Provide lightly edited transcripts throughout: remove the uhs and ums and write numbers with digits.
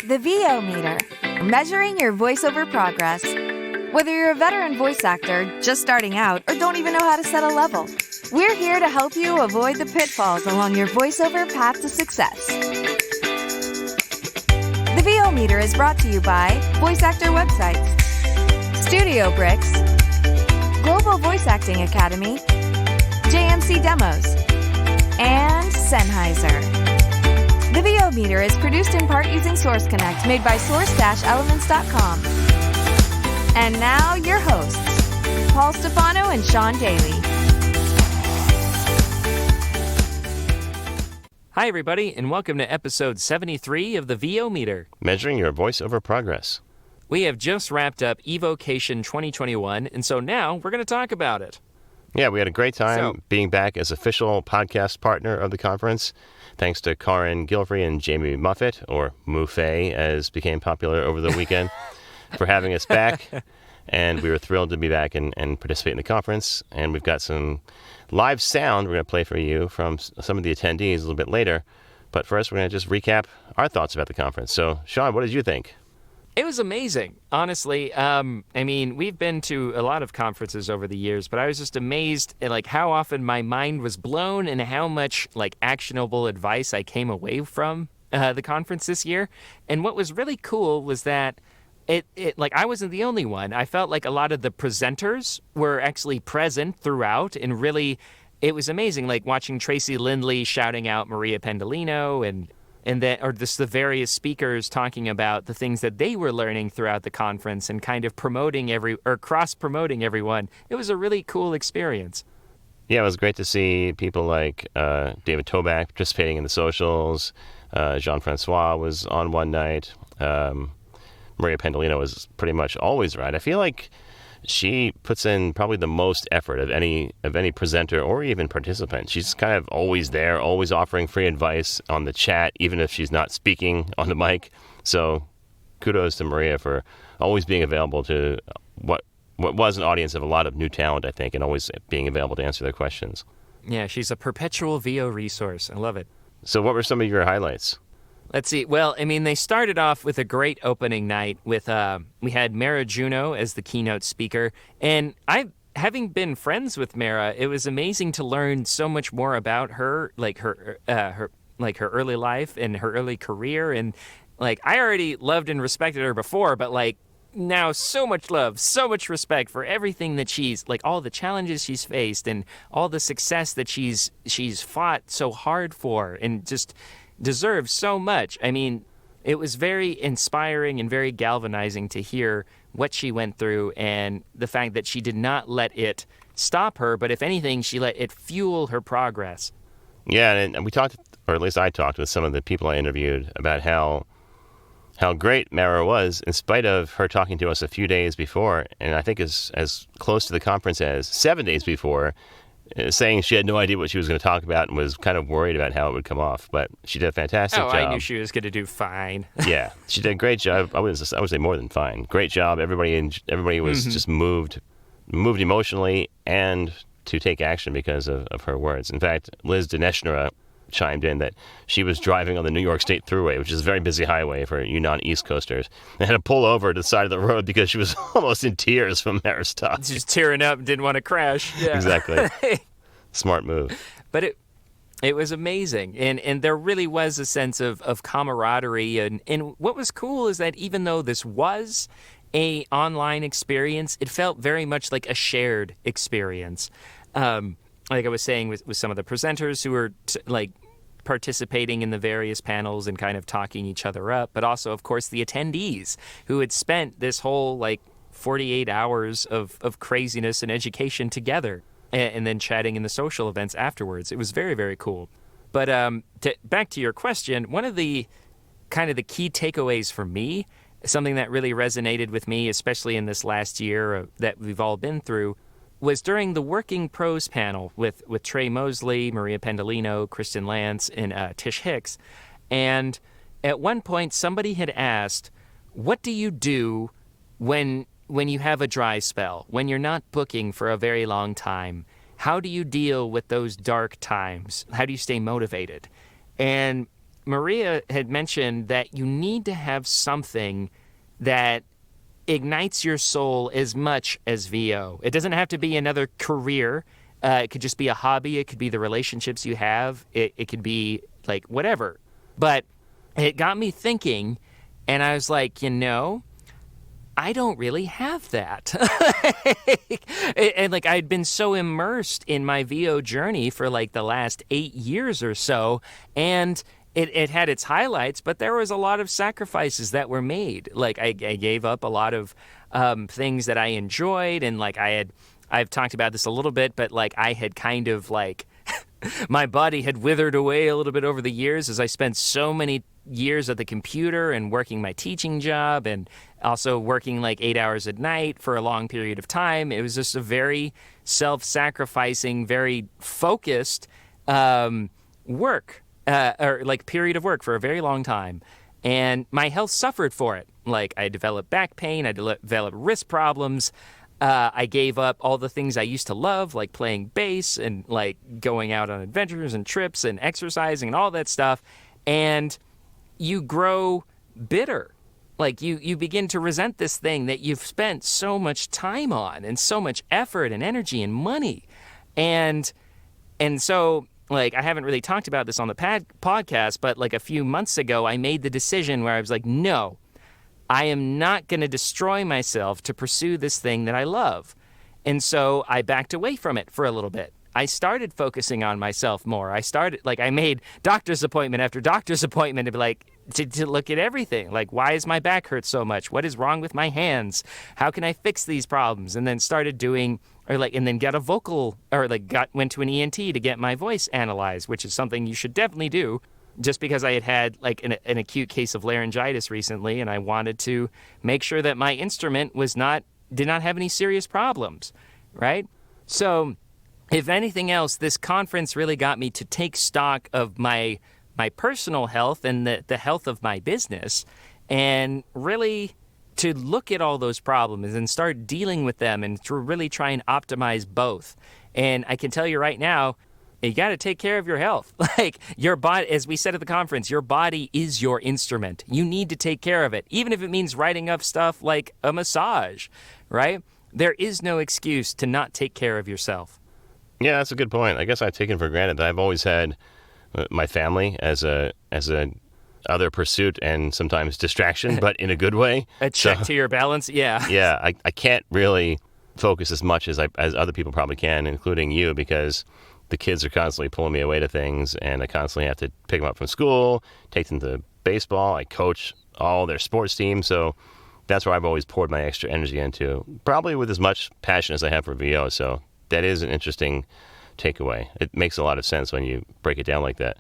The VO meter, measuring your voiceover progress. Whether you're a veteran voice actor, just starting out, or don't even know how to set a level, we're here to help you avoid the pitfalls along your voiceover path to success. The VO meter is brought to you by Voice Actor Websites, Studio Bricks, Global Voice Acting Academy, JMC Demos, and Sennheiser. The VO meter is produced in part using Source Connect, made by source-elements.com. And now, your hosts, Paul Stefano and Sean Daly. Hi, everybody, and welcome to episode 73 of the VO meter. Measuring your voiceover progress. We have just wrapped up eVOcation 2021, and so now we're going to talk about it. Yeah, we had a great time being back as official podcast partner of the conference. Thanks to Karin Gilfrey and Jamie Muffett, or Muffet, as became popular over the weekend, for having us back. And we were thrilled to be back and participate in the conference. And we've got some live sound we're going to play for you from some of the attendees a little bit later. But first, we're going to just recap our thoughts about the conference. So, Sean, what did you think? It was amazing, honestly. We've been to a lot of conferences over the years, but I was just amazed at how often my mind was blown and how much actionable advice I came away from the conference this year. And what was really cool was that I wasn't the only one. I felt like a lot of the presenters were actually present throughout, and really, it was amazing. Like watching Tracy Lindley shouting out Maria Pendolino and the various speakers talking about the things that they were learning throughout the conference and kind of cross-promoting everyone. It was a really cool experience. Yeah, it was great to see people like David Toback participating in the socials. Jean-Francois was on one night. Maria Pendolino was pretty much always right. I feel like she puts in probably the most effort of any presenter or even participant. She's kind of always there, always offering free advice on the chat, even if she's not speaking on the mic. So kudos to Maria for always being available to what was an audience of a lot of new talent, I think, and always being available to answer their questions. Yeah, she's a perpetual VO resource. I love it. So what were some of your highlights? Let's see. Well, they started off with a great opening night with, we had Mara Juno as the keynote speaker. And having been friends with Mara, it was amazing to learn so much more about her, her early life and her early career. And I already loved and respected her before, but now so much love, so much respect for everything that she's, all the challenges she's faced and all the success that she's fought so hard for and just deserves so much. It was very inspiring and very galvanizing to hear what she went through and the fact that she did not let it stop her, but if anything, she let it fuel her progress. Yeah, and we talked, or at least I talked with some of the people I interviewed about how great Mara was in spite of her talking to us a few days before, and I think as close to the conference as 7 days before, saying she had no idea what she was going to talk about and was kind of worried about how it would come off. But she did a fantastic job. I knew she was going to do fine. Yeah, she did a great job. I would say more than fine. Great job. Everybody was just moved emotionally and to take action because of her words. In fact, Liz Dineshnera chimed in that she was driving on the New York State Thruway, which is a very busy highway for you non-East Coasters, and had to pull over to the side of the road because she was almost in tears from Mara's talk. She's tearing up and didn't want to crash. Yeah. Exactly. Smart move. But it was amazing, and there really was a sense of camaraderie, and what was cool is that even though this was a online experience, it felt very much like a shared experience. Like I was saying with some of the presenters who were participating in the various panels and kind of talking each other up, but also, of course, the attendees who had spent this whole 48 hours of craziness and education together and then chatting in the social events afterwards. It was very, very cool. But back to your question, one of the kind of the key takeaways for me, something that really resonated with me, especially in this last year that we've all been through, was during the Working Pros panel with Trey Mosley, Maria Pendolino, Kristen Lance, and Tish Hicks. And at one point, somebody had asked, what do you do when you have a dry spell, when you're not booking for a very long time? How do you deal with those dark times? How do you stay motivated? And Maria had mentioned that you need to have something that ignites your soul as much as VO. It doesn't have to be another career. It could just be a hobby. It could be the relationships you have. It could be like whatever. But it got me thinking, and I was like, I don't really have that. And like I'd been so immersed in my VO journey for like the last 8 years or so, and it had its highlights, but there was a lot of sacrifices that were made. Like I gave up a lot of things that I enjoyed, and like I've talked about this a little bit, but like I had kind of like my body had withered away a little bit over the years as I spent so many years at the computer and working my teaching job and also working like 8 hours at night for a long period of time. It was just a very self-sacrificing, very focused work or like period of work for a very long time. And my health suffered for it. Like I developed back pain, I developed wrist problems. I gave up all the things I used to love, like playing bass and like going out on adventures and trips and exercising and all that stuff. And you grow bitter. Like you begin to resent this thing that you've spent so much time on and so much effort and energy and money. And so like I haven't really talked about this on the podcast, but like a few months ago, I made the decision where I was like, no, I am not going to destroy myself to pursue this thing that I love. And so I backed away from it for a little bit. I started focusing on myself more. I made doctor's appointment after doctor's appointment to be like, to look at everything. Like, why is my back hurt so much? What is wrong with my hands? How can I fix these problems? And then started doing, and then got a vocal, went to an ENT to get my voice analyzed, which is something you should definitely do. Just because I had like an acute case of laryngitis recently, and I wanted to make sure that my instrument did not have any serious problems, right? So, if anything else, this conference really got me to take stock of my personal health and the health of my business, and really to look at all those problems and start dealing with them and to really try and optimize both. And I can tell you right now, you got to take care of your health. Like your body, as we said at the conference, your body is your instrument. You need to take care of it, even if it means writing up stuff like a massage, right? There is no excuse to not take care of yourself. Yeah, that's a good point. I guess I've taken for granted that I've always had my family as a other pursuit and sometimes distraction, but in a good way. A check to your balance, yeah. Yeah, I can't really focus as much as other people probably can, including you, because the kids are constantly pulling me away to things, and I constantly have to pick them up from school, take them to baseball. I coach all their sports teams, so that's where I've always poured my extra energy into, probably with as much passion as I have for VO. So that is an interesting takeaway. It makes a lot of sense when you break it down like that.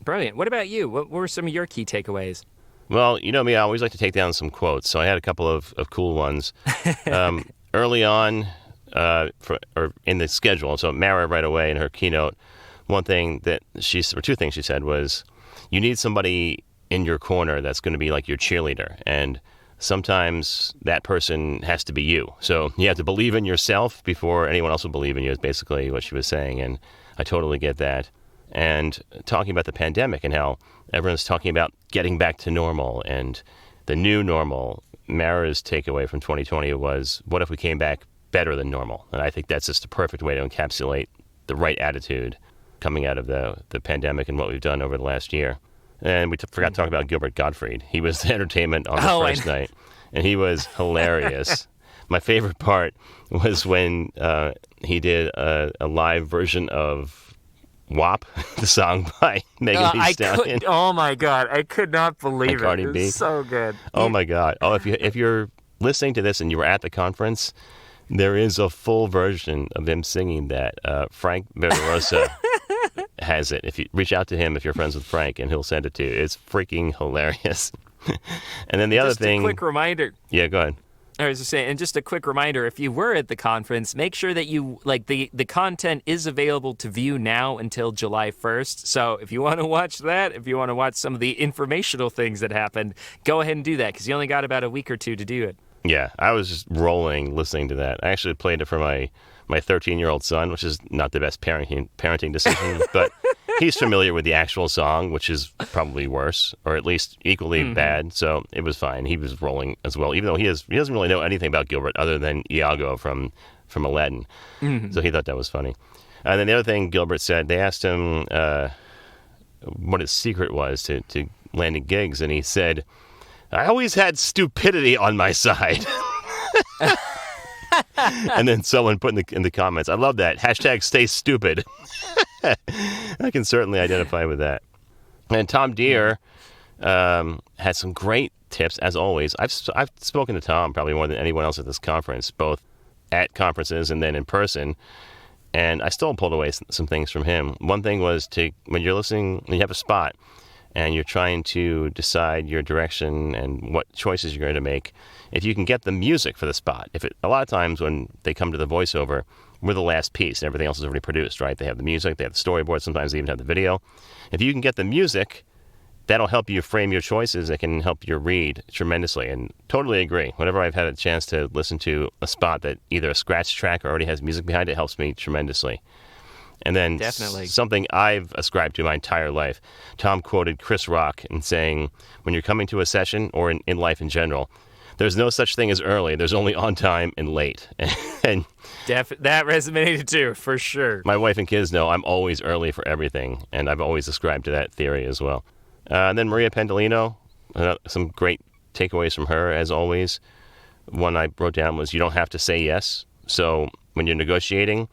Brilliant. What about you? What were some of your key takeaways? Well, you know me, I always like to take down some quotes, so I had a couple of cool ones. Early on, or in the schedule, so Mara right away in her keynote, two things she said was, you need somebody in your corner that's going to be like your cheerleader, and sometimes that person has to be you. So you have to believe in yourself before anyone else will believe in you, is basically what she was saying, and I totally get that. And talking about the pandemic and how everyone's talking about getting back to normal and the new normal, Mara's takeaway from 2020 was, what if we came back better than normal? And I think that's just the perfect way to encapsulate the right attitude coming out of the pandemic and what we've done over the last year. And we forgot to talk about Gilbert Gottfried. He was the entertainment on the first night, and he was hilarious. My favorite part was when he did a live version of WAP, the song by Megan Thee Stallion. Oh my God, I could not believe it. Cardi It B. was so good. Oh my God. Oh, if you're listening to this and you were at the conference, there is a full version of him singing that. Frank Verderosa has it. If you reach out to him, if you're friends with Frank, and he'll send it to you. It's freaking hilarious. And then the other thing. Just a quick reminder. Yeah, go ahead. I was just saying, and just a quick reminder, if you were at the conference, make sure that you, the content is available to view now until July 1st. So if you want to watch that, if you want to watch some of the informational things that happened, go ahead and do that, because you only got about a week or two to do it. Yeah, I was just rolling listening to that. I actually played it for my my 13-year-old son, which is not the best parenting decision, but he's familiar with the actual song, which is probably worse, or at least equally bad. So it was fine. He was rolling as well, even though he doesn't really know anything about Gilbert other than Iago from Aladdin. So he thought that was funny. And then the other thing Gilbert said, they asked him what his secret was to landing gigs, and he said, "I always had stupidity on my side." And then someone put in the comments, "I love that. Hashtag stay stupid." I can certainly identify with that. And Tom Deere had some great tips, as always. I've spoken to Tom probably more than anyone else at this conference, both at conferences and then in person. And I still pulled away some things from him. One thing was when you're listening, when you have a spot and you're trying to decide your direction and what choices you're going to make, if you can get the music for the spot. A lot of times when they come to the voiceover, we're the last piece. Everything else is already produced, right? They have the music, they have the storyboard, sometimes they even have the video. If you can get the music, that'll help you frame your choices. It can help your read tremendously. And totally agree. Whenever I've had a chance to listen to a spot that either a scratch track or already has music behind it, helps me tremendously. And then Definitely. Something I've ascribed to my entire life. Tom quoted Chris Rock in saying, when you're coming to a session or in life in general, there's no such thing as early. There's only on time and late. And that resonated too, for sure. my wife and kids know I'm always early for everything, and I've always ascribed to that theory as well. And then Maria Pendolino, some great takeaways from her, as always. One I wrote down was, you don't have to say yes. So when you're negotiating,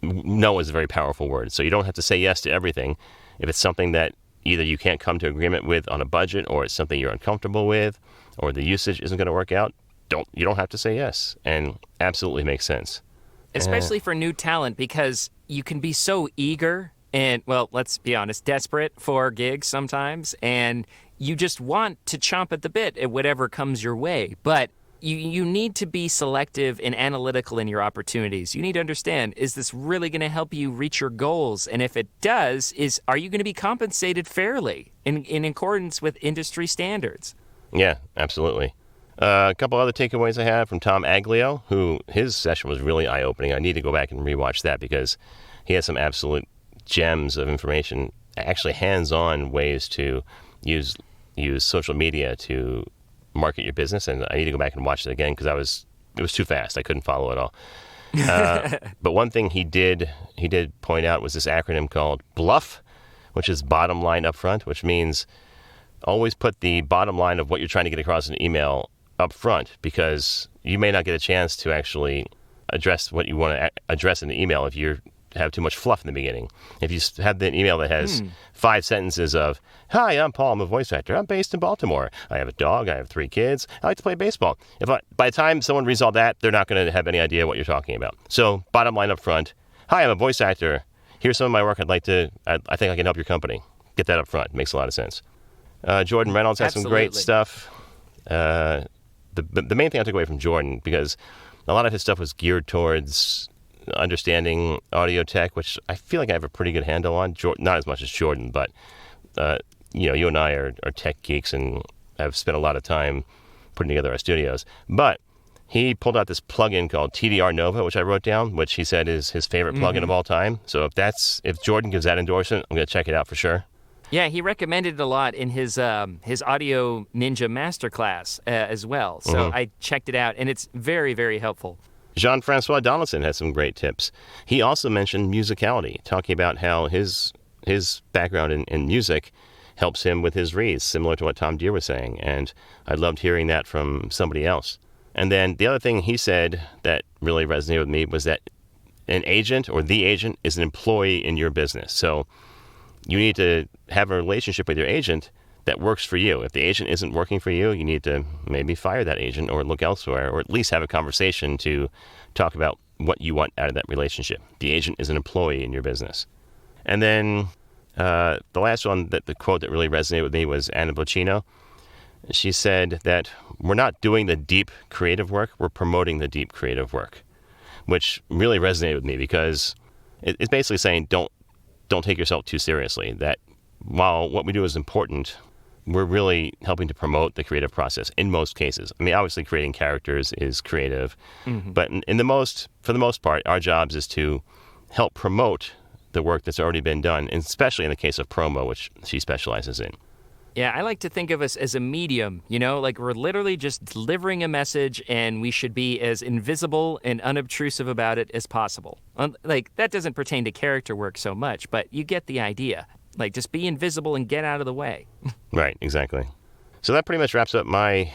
no is a very powerful word. So you don't have to say yes to everything. If it's something that either you can't come to agreement with on a budget, or it's something you're uncomfortable with, or the usage isn't going to work out, you don't have to say yes. And absolutely makes sense. Especially for new talent, because you can be so eager and, well, let's be honest, desperate for gigs sometimes, and you just want to chomp at the bit at whatever comes your way. But you need to be selective and analytical in your opportunities. You need to understand, is this really going to help you reach your goals? And if it does, are you going to be compensated fairly in accordance with industry standards? Yeah, absolutely. A couple other takeaways I have from Tom Aglio, who his session was really eye-opening. I need to go back and rewatch that because he has some absolute gems of information, actually hands-on ways to use social media to market your business. And I need to go back and watch it again because it was too fast. I couldn't follow it all. But one thing he did point out was this acronym called BLUF, which is bottom line up front, which means always put the bottom line of what you're trying to get across in an email up front, because you may not get a chance to actually address what you want to address in the email if you have too much fluff in the beginning. If you have the email that has 5 sentences of, "Hi, I'm Paul, I'm a voice actor. I'm based in Baltimore. I have a dog. I have 3 kids. I like to play baseball." By the time someone reads all that, they're not going to have any idea what you're talking about. So bottom line up front, "Hi, I'm a voice actor. Here's some of my work. I think I can help your company." Get that up front. It makes a lot of sense. Jordan Reynolds has some great stuff. The main thing I took away from Jordan, because a lot of his stuff was geared towards understanding audio tech, which I feel like I have a pretty good handle on. Not as much as Jordan, but you and I are tech geeks and have spent a lot of time putting together our studios. But he pulled out this plugin called TDR Nova, which I wrote down, which he said is his favorite plugin of all time. So if Jordan gives that endorsement, I'm going to check it out for sure. Yeah, he recommended it a lot in his Audio Ninja Masterclass as well. So I checked it out, and it's very, very helpful. Jean-Francois Donaldson has some great tips. He also mentioned musicality, talking about how his background in music helps him with his reads, similar to what Tom Deere was saying. And I loved hearing that from somebody else. And then the other thing he said that really resonated with me was that an agent or the agent is an employee in your business. So you need to have a relationship with your agent that works for you. If the agent isn't working for you, you need to maybe fire that agent or look elsewhere, or at least have a conversation to talk about what you want out of that relationship. The agent is an employee in your business. And then the last one, the quote that really resonated with me, was Anna Vocino. She said that we're not doing the deep creative work, we're promoting the deep creative work, which really resonated with me because it's basically saying don't take yourself too seriously. That while what we do is important, we're really helping to promote the creative process in most cases. I mean, obviously creating characters is creative, but for the most part, our jobs is to help promote the work that's already been done, and especially in the case of promo, which she specializes in. Yeah, I like to think of us as a medium, like we're literally just delivering a message and we should be as invisible and unobtrusive about it as possible. Like, that doesn't pertain to character work so much, but you get the idea. Like, just be invisible and get out of the way. Right, exactly. So that pretty much wraps up my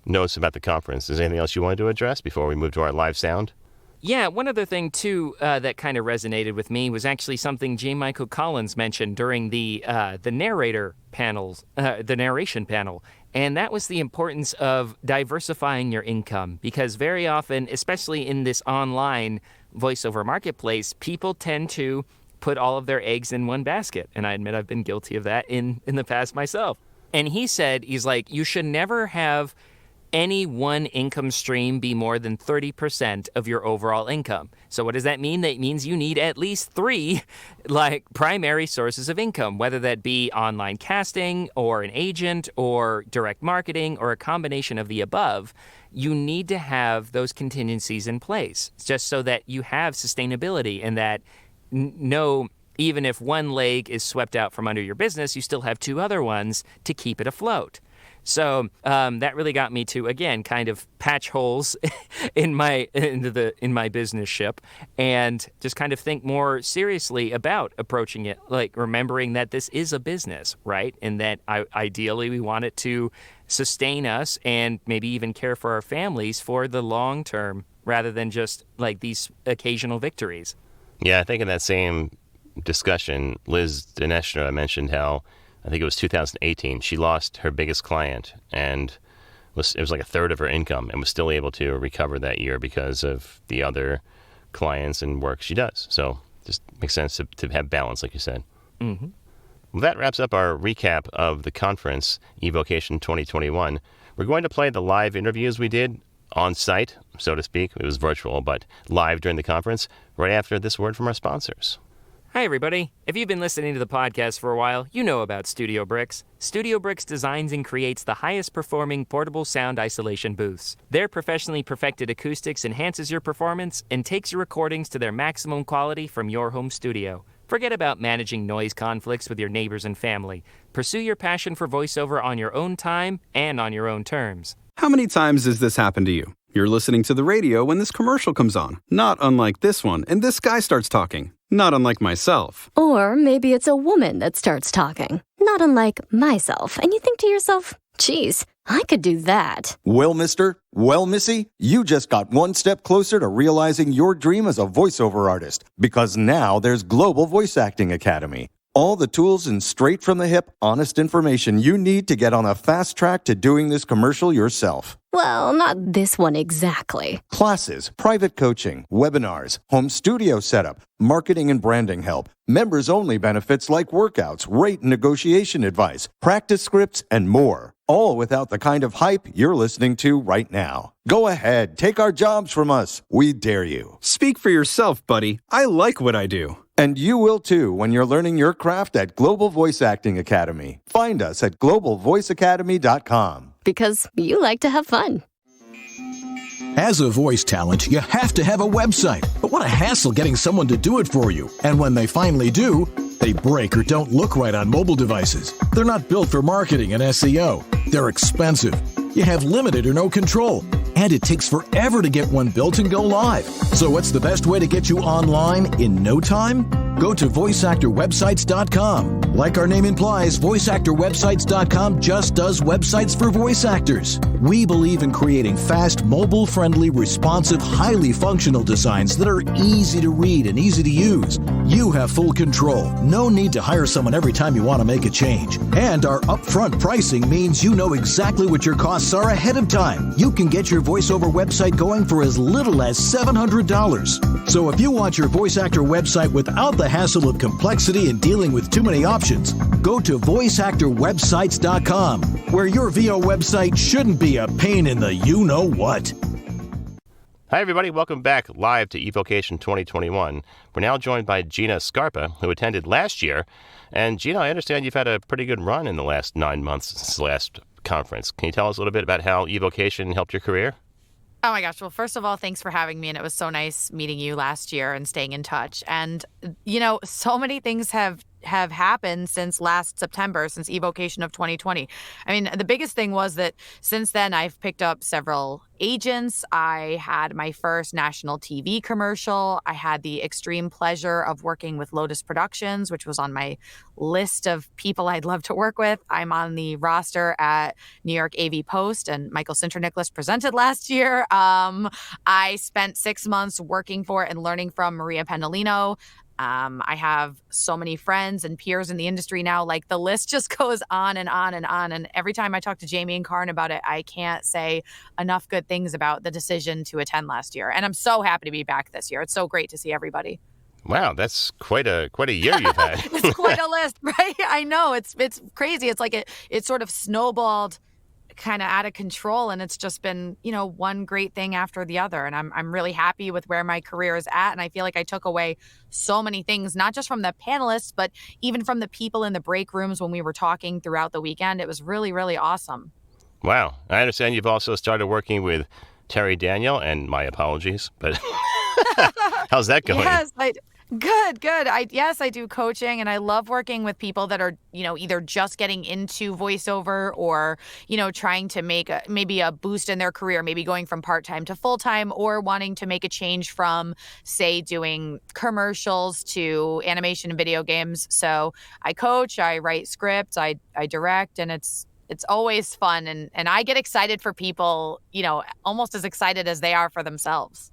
notes about the conference. Is there anything else you wanted to address before we move to our live sound? Yeah, one other thing, too, that kind of resonated with me was actually something J. Michael Collins mentioned during the narration panel, and that was the importance of diversifying your income, because very often, especially in this online voiceover marketplace, people tend to put all of their eggs in one basket, and I admit I've been guilty of that in the past myself. And he's like, you should never have any one income stream be more than 30% of your overall income. So what does that mean? That means you need at least 3 primary sources of income, whether that be online casting or an agent or direct marketing or a combination of the above. You need to have those contingencies in place just so that you have sustainability and that even if one leg is swept out from under your business, you still have 2 other ones to keep it afloat. So that really got me to, again, kind of patch holes in my business ship and just kind of think more seriously about approaching it, like remembering that this is a business, right? And that ideally we want it to sustain us and maybe even care for our families for the long term rather than just like these occasional victories. Yeah, I think in that same discussion, Liz Dinesh mentioned how I think it was 2018, she lost her biggest client, and it was like a third of her income, and was still able to recover that year because of the other clients and work she does. So just makes sense to have balance, like you said. Mm-hmm. Well, that wraps up our recap of the conference, eVOcation 2021. We're going to play the live interviews we did on site, so to speak. It was virtual, but live during the conference, right after this word from our sponsors. Hi, everybody. If you've been listening to the podcast for a while, you know about Studio Bricks. Studio Bricks designs and creates the highest performing portable sound isolation booths. Their professionally perfected acoustics enhances your performance and takes your recordings to their maximum quality from your home studio. Forget about managing noise conflicts with your neighbors and family. Pursue your passion for voiceover on your own time and on your own terms. How many times has this happened to you? You're listening to the radio when this commercial comes on, not unlike this one, and this guy starts talking, not unlike myself. Or maybe it's a woman that starts talking, not unlike myself, and you think to yourself, geez, I could do that. Well, mister, well, missy, you just got one step closer to realizing your dream as a voiceover artist, because now there's Global Voice Acting Academy. All the tools and straight-from-the-hip, honest information you need to get on a fast track to doing this commercial yourself. Well, not this one exactly. Classes, private coaching, webinars, home studio setup, marketing and branding help, members-only benefits like workouts, rate and negotiation advice, practice scripts, and more. All without the kind of hype you're listening to right now. Go ahead, take our jobs from us. We dare you. Speak for yourself, buddy. I like what I do. And you will too when you're learning your craft at Global Voice Acting Academy. Find us at globalvoiceacademy.com. Because you like to have fun. As a voice talent, you have to have a website. But what a hassle getting someone to do it for you. And when they finally do, they break or don't look right on mobile devices. They're not built for marketing and SEO. They're expensive. You have limited or no control. And it takes forever to get one built and go live. So what's the best way to get you online in no time? Go to voiceactorwebsites.com. Like our name implies, voiceactorwebsites.com just does websites for voice actors. We believe in creating fast, mobile-friendly, responsive, highly functional designs that are easy to read and easy to use. You have full control. No need to hire someone every time you want to make a change. And our upfront pricing means you know exactly what your costs are ahead of time. You can get your voiceover website going for as little as $700. So if you want your voice actor website without the hassle of complexity and dealing with too many options, go to voiceactorwebsites.com, where your VO website shouldn't be a pain in the you-know-what. Hi, everybody. Welcome back live to eVOcation 2021. We're now joined by Gina Scarpa, who attended last year. And Gina, I understand you've had a pretty good run in the last 9 months since the last conference. Can you tell us a little bit about how eVOcation helped your career? Oh my gosh. Well, first of all, thanks for having me. And it was so nice meeting you last year and staying in touch. And, so many things have happened since last September, since eVOcation of 2020. I mean, the biggest thing was that since then I've picked up several agents. I had my first national TV commercial. I had the extreme pleasure of working with Lotus Productions, which was on my list of people I'd love to work with. I'm on the roster at New York AV Post, and Michael Sinter-Nicholas presented last year. I spent 6 months working for and learning from Maria Pendolino. I have so many friends and peers in the industry now. Like, the list just goes on and on and on. And every time I talk to Jamie and Karin about it, I can't say enough good things about the decision to attend last year. And I'm so happy to be back this year. It's so great to see everybody. Wow, that's quite a year you've had. It's quite a list, right? I know. It's crazy. It's like it sort of snowballed kind of out of control, and it's just been one great thing after the other, and I'm really happy with where my career is at, and I feel like I took away so many things, not just from the panelists, but even from the people in the break rooms when we were talking throughout the weekend. It was really, really awesome. Wow. I understand you've also started working with Terry Daniel, and my apologies, but how's that going? Yes, Good. I do coaching, and I love working with people that are, either just getting into voiceover or, trying to make maybe a boost in their career, maybe going from part-time to full-time, or wanting to make a change from, say, doing commercials to animation and video games. So I coach, I write scripts, I direct, and it's always fun. And I get excited for people, almost as excited as they are for themselves.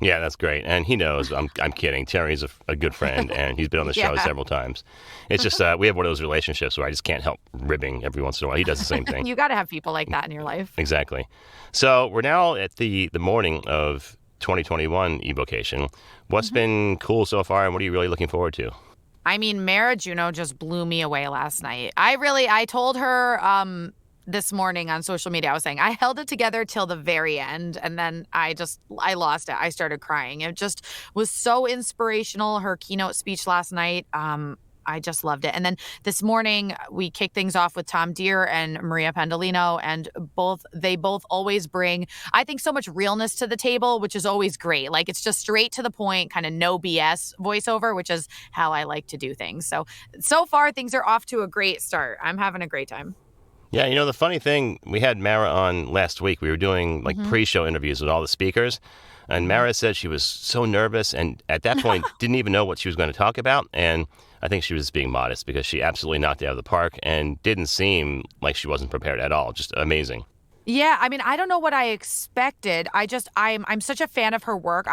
Yeah, that's great. And he knows. I'm kidding. Terry's a good friend, and he's been on the show several times. It's just we have one of those relationships where I just can't help ribbing every once in a while. He does the same thing. You got to have people like that in your life. Exactly. So we're now at the morning of 2021 eVOcation. What's been cool so far, and what are you really looking forward to? I mean, Mara Juno just blew me away last night. I told her this morning on social media, I was saying I held it together till the very end, and then I lost it. I started crying. It just was so inspirational. Her keynote speech last night, I just loved it. And then this morning we kicked things off with Tom Deere and Maria Pendolino, and they both always bring, I think, so much realness to the table, which is always great. Like, it's just straight to the point, kind of no BS voiceover, which is how I like to do things. So far things are off to a great start. I'm having a great time. Yeah, the funny thing, we had Mara on last week. We were doing pre-show interviews with all the speakers, and Mara said she was so nervous, and at that point didn't even know what she was going to talk about. And I think she was being modest, because she absolutely knocked it out of the park and didn't seem like she wasn't prepared at all. Just amazing. Yeah, I mean, I don't know what I expected. I'm such a fan of her work.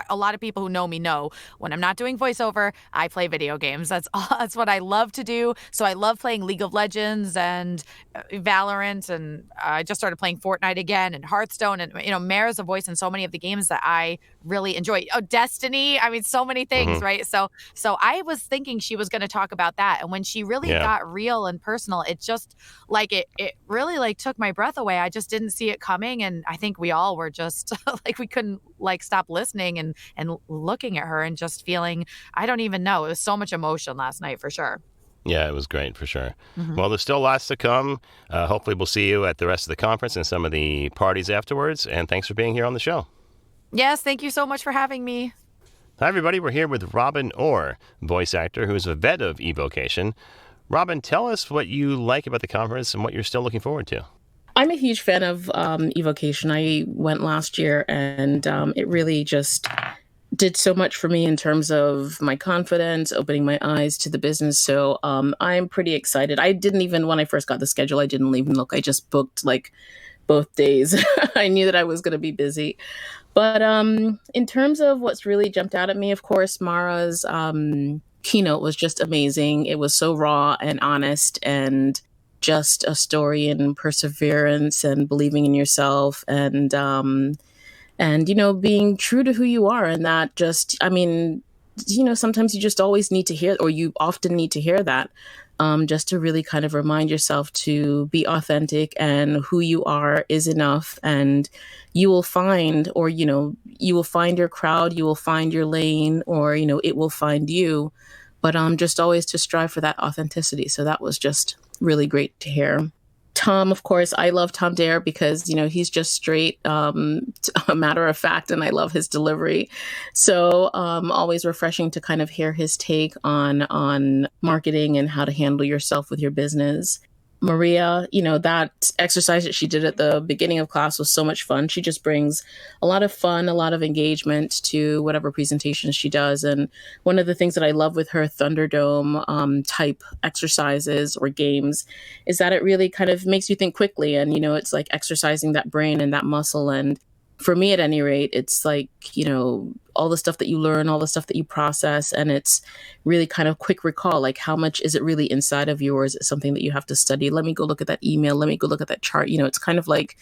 A lot of people who know me know when I'm not doing voiceover, I play video games. That's what I love to do. So I love playing League of Legends and Valorant, and I just started playing Fortnite again, and Hearthstone, and Mara's a voice in so many of the games that I really enjoy. Oh, Destiny. I mean, so many things, right? So I was thinking she was going to talk about that, and when she really got real and personal, it just it really took my breath away. I just didn't see it coming, and I think we all were just we couldn't stop listening and looking at her and just feeling, I don't even know. It was so much emotion last night, for sure. Yeah, it was great, for sure. Well, there's still lots to come. Hopefully we'll see you at the rest of the conference and some of the parties afterwards. And thanks for being here on the show. Yes, thank you so much for having me. Hi, everybody. We're here with Robin Orr, voice actor who's a vet of eVOcation. Robin, tell us what you like about the conference and what you're still looking forward to. I'm a huge fan of eVOcation. I went last year, and it really just did so much for me in terms of my confidence, opening my eyes to the business. So I'm pretty excited. I didn't even, when I first got the schedule, I didn't even look. I just booked both days. I knew that I was going to be busy. But in terms of what's really jumped out at me, of course, Mara's keynote was just amazing. It was so raw and honest, and just a story in perseverance and believing in yourself, and being true to who you are. And that just, sometimes you just always need to hear, or you often need to hear that just to really kind of remind yourself to be authentic, and who you are is enough. And you will find, or, you will find your crowd, you will find your lane, or, it will find you. But just always to strive for that authenticity. So that was just really great to hear. Tom, of course, I love Tom Dare because, he's just straight, a matter of fact, and I love his delivery. So always refreshing to kind of hear his take on marketing and how to handle yourself with your business. Maria, that exercise that she did at the beginning of class was so much fun. She just brings a lot of fun, a lot of engagement to whatever presentations she does. And one of the things that I love with her Thunderdome type exercises or games is that it really kind of makes you think quickly. And, it's like exercising that brain and that muscle. And for me, at any rate, it's like, all the stuff that you learn, all the stuff that you process, and it's really kind of quick recall, like how much is it really inside of you, or is it something that you have to study? Let me go look at that email. Let me go look at that chart. It's kind of like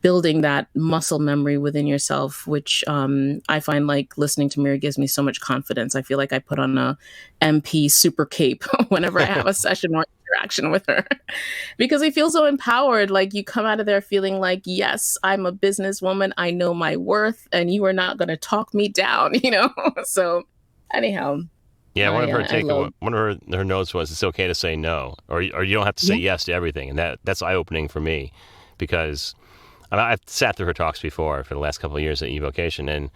building that muscle memory within yourself, which I find like listening to Mira gives me so much confidence. I feel like I put on a MP super cape whenever I have a session or interaction with her because I feel so empowered. Like you come out of there feeling like, yes, I'm a businesswoman. I know my worth and you are not going to talk me down, So anyhow. Yeah, one of her notes was it's okay to say no, or you don't have to say yes to everything. And that's eye-opening for me because I've sat through her talks before for the last couple of years at eVOcation, and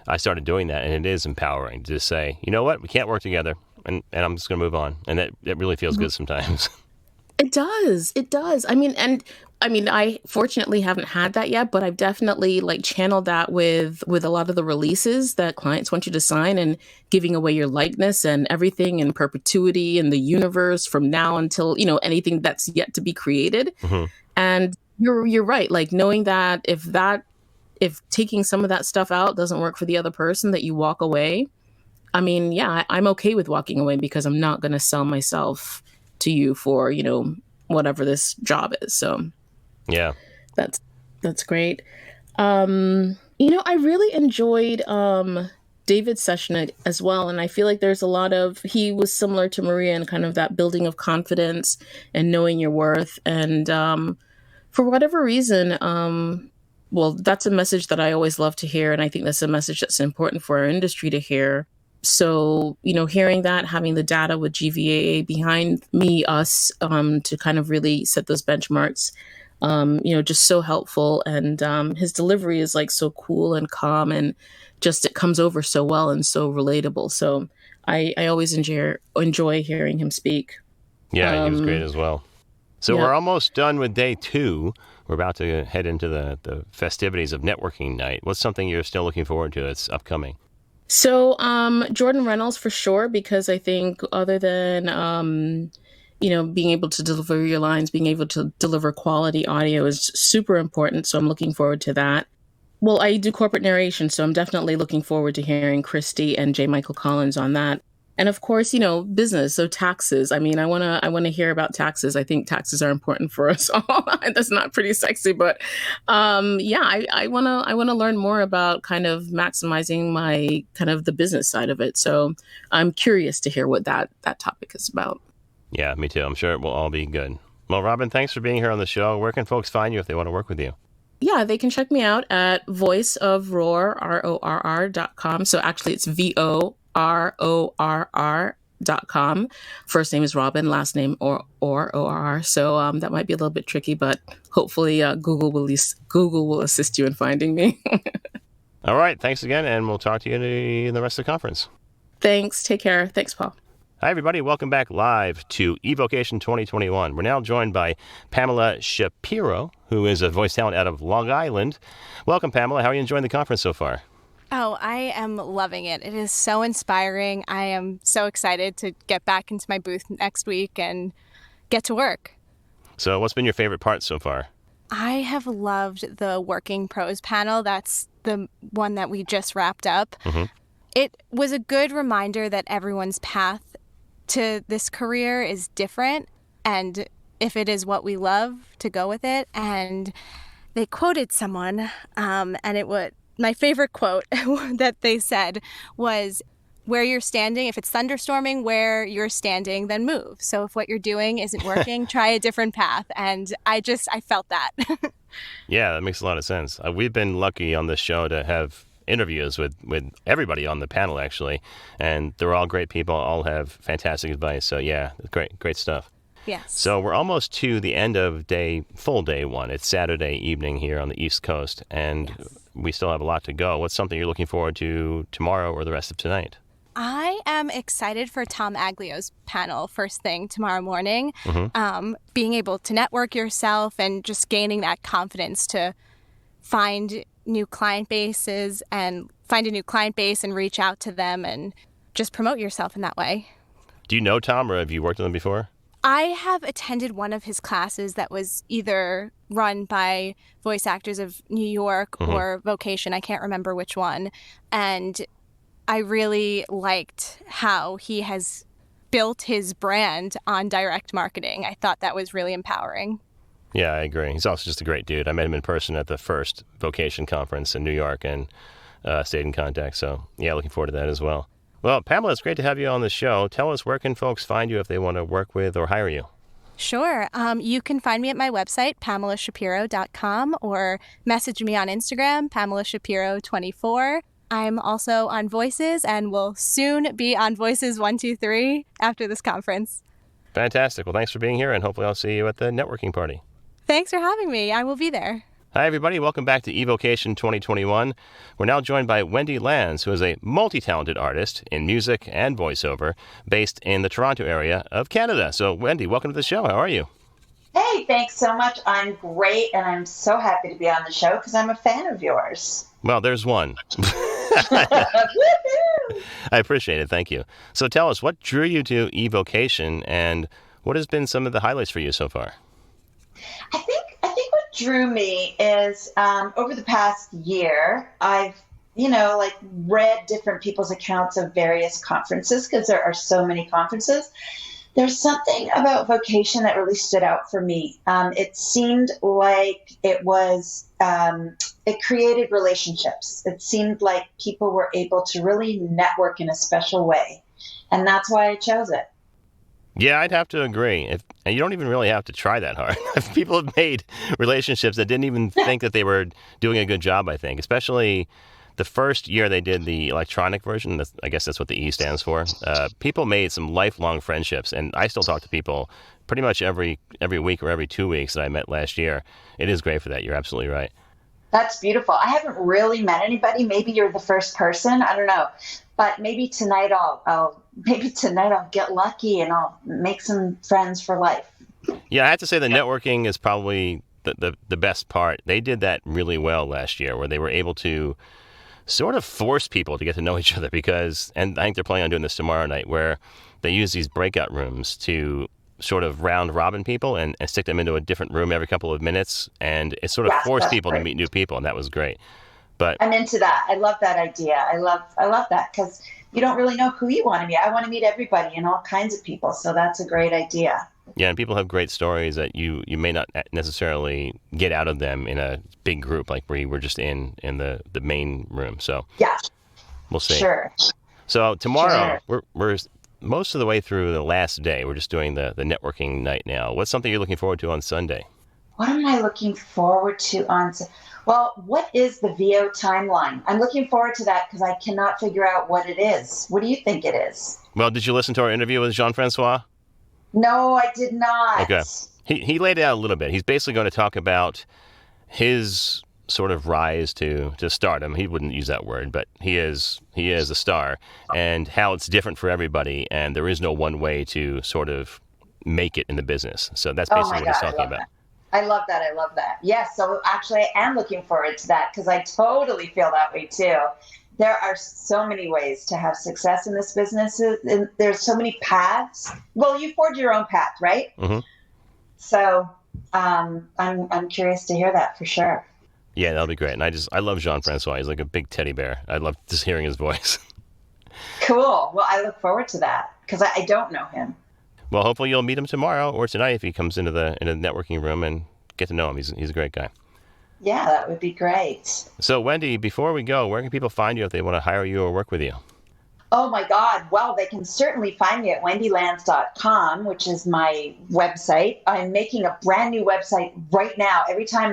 I started doing that, and it is empowering to just say, you know what, we can't work together, and I'm just going to move on. And that really feels good sometimes. It does. It does. I fortunately haven't had that yet, but I've definitely channeled that with a lot of the releases that clients want you to sign, and giving away your likeness and everything in perpetuity in the universe from now until, anything that's yet to be created. Mm-hmm. And you're right. Like knowing that if taking some of that stuff out doesn't work for the other person, that you walk away. I'm okay with walking away because I'm not going to sell myself to you for, whatever this job is. So yeah, that's great. I really enjoyed David's session as well. And I feel like he was similar to Maria in kind of that building of confidence and knowing your worth. And for whatever reason, that's a message that I always love to hear. And I think that's a message that's important for our industry to hear. So, hearing that, having the data with GVAA behind us to kind of really set those benchmarks, just so helpful. And his delivery is so cool and calm, and just it comes over so well and so relatable. So I always enjoy hearing him speak. Yeah, he was great as well. So we're almost done with day 2. We're about to head into the festivities of networking night. What's something you're still looking forward to that's upcoming? So Jordan Reynolds for sure, because I think other than, being able to deliver your lines, being able to deliver quality audio is super important. So I'm looking forward to that. Well, I do corporate narration, so I'm definitely looking forward to hearing Christy and J. Michael Collins on that. And of course, business. So taxes. I want to hear about taxes. I think taxes are important for us all. That's not pretty sexy, but I want to learn more about kind of maximizing my kind of the business side of it. So I'm curious to hear what that topic is about. Yeah, me too. I'm sure it will all be good. Well, Robin, thanks for being here on the show. Where can folks find you if they want to work with you? Yeah, they can check me out at voiceofroar, RORR.com. So actually it's VORORR.com. First name is Robin, last name ORR. So that might be a little bit tricky, but hopefully Google will assist you in finding me. All right. Thanks again. And we'll talk to you in the rest of the conference. Thanks. Take care. Thanks, Paul. Hi, everybody. Welcome back live to eVOcation 2021. We're now joined by Pamela Shapiro, who is a voice talent out of Long Island. Welcome, Pamela. How are you enjoying the conference so far? Oh, I am loving it. It is so inspiring. I am so excited to get back into my booth next week and get to work. So what's been your favorite part so far? I have loved the Working Pros panel. That's the one that we just wrapped up. Mm-hmm. It was a good reminder that everyone's path to this career is different, and if it is what we love, to go with it. And they quoted someone, and my favorite quote that they said was, where you're standing. If it's thunderstorming where you're standing, then move. So if what you're doing isn't working, try a different path. And I felt that. Yeah, that makes a lot of sense. We've been lucky on this show to have interviews with everybody on the panel, actually. And they're all great people, all have fantastic advice. So yeah, great stuff. Yes. So we're almost to the end of full day one. It's Saturday evening here on the East Coast, and we still have a lot to go. What's something you're looking forward to tomorrow or the rest of tonight? I am excited for Tom Aglio's panel first thing tomorrow morning. Being able to network yourself and just gaining that confidence to find new client bases and find a new client base and reach out to them and just promote yourself in that way. Do you know Tom, or have you worked with him before? I have attended one of his classes that was either run by Voice Actors of New York or eVOcation. I can't remember which one. And I really liked how he has built his brand on direct marketing. I thought that was really empowering. Yeah, I agree. He's also just a great dude. I met him in person at the first eVOcation conference in New York and stayed in contact. So, yeah, looking forward to that as well. Well, Pamela, it's great to have you on the show. Tell us, where can folks find you if they want to work with or hire you? Sure. You can find me at my website, PamelaShapiro.com, or message me on Instagram, PamelaShapiro24. I'm also on Voices and will soon be on Voices 123 after this conference. Fantastic. Well, thanks for being here, and hopefully I'll see you at the networking party. Thanks for having me. I will be there. Hi, everybody. Welcome back to eVOcation 2021. We're now joined by Wendy Lands, who is a multi-talented artist in music and voiceover based in the Toronto area of Canada. So, Wendy, welcome to the show. How are you? Hey, thanks so much. I'm great, and I'm so happy to be on the show because I'm a fan of yours. Well, there's one. I appreciate it. Thank you. So tell us, what drew you to eVOcation, and what has been some of the highlights for you so far? I think what drew me is over the past year, I've read different people's accounts of various conferences because there are so many conferences. There's something about vocation that really stood out for me. It seemed like it created relationships. It seemed like people were able to really network in a special way. And that's why I chose it. Yeah, I'd have to agree. And you don't even really have to try that hard. People have made relationships that didn't even think that they were doing a good job, I think. Especially the first year they did the electronic version, I guess that's what the E stands for. People made some lifelong friendships, and I still talk to people pretty much every week or every 2 weeks that I met last year. It is great for that. You're absolutely right. That's beautiful. I haven't really met anybody. Maybe you're the first person. I don't know. But maybe tonight I'll get lucky and I'll make some friends for life. Yeah, I have to say the networking is probably the best part. They did that really well last year, where they were able to sort of force people to get to know each other and I think they're planning on doing this tomorrow night, where they use these breakout rooms to sort of round robin people and stick them into a different room every couple of minutes. And it sort of forced people to meet new people, and that was great. But I'm into that. I love that idea. I love that because you don't really know who you want to meet. I want to meet everybody and all kinds of people. So that's a great idea. Yeah, and people have great stories that you may not necessarily get out of them in a big group like we were just in the main room. So yeah, we'll see. Sure. So tomorrow, we're most of the way through the last day. We're just doing the networking night now. What's something you're looking forward to on Sunday? What am I looking forward to on Sunday? Well, what is the VO timeline? I'm looking forward to that because I cannot figure out what it is. What do you think it is? Well, did you listen to our interview with Jean-Francois? No, I did not. Okay. He laid it out a little bit. He's basically going to talk about his sort of rise to stardom. He wouldn't use that word, but he is a star, and how it's different for everybody, and there is no one way to sort of make it in the business. So that's basically what he's talking about. I love that. Yes, so actually I am looking forward to that because I totally feel that way too. There are so many ways to have success in this business. And there's so many paths. Well, you forge your own path, right? Mm-hmm. So I'm curious to hear that for sure. Yeah, that'll be great. And I love Jean-Francois. He's like a big teddy bear. I love just hearing his voice. Cool. Well, I look forward to that because I don't know him. Well, hopefully you'll meet him tomorrow or tonight if he comes into the networking room and get to know him. He's a great guy. Yeah, that would be great. So, Wendy, before we go, where can people find you if they want to hire you or work with you? Oh my God. Well, they can certainly find me at wendylands.com, which is my website. I'm making a brand new website right now. Every time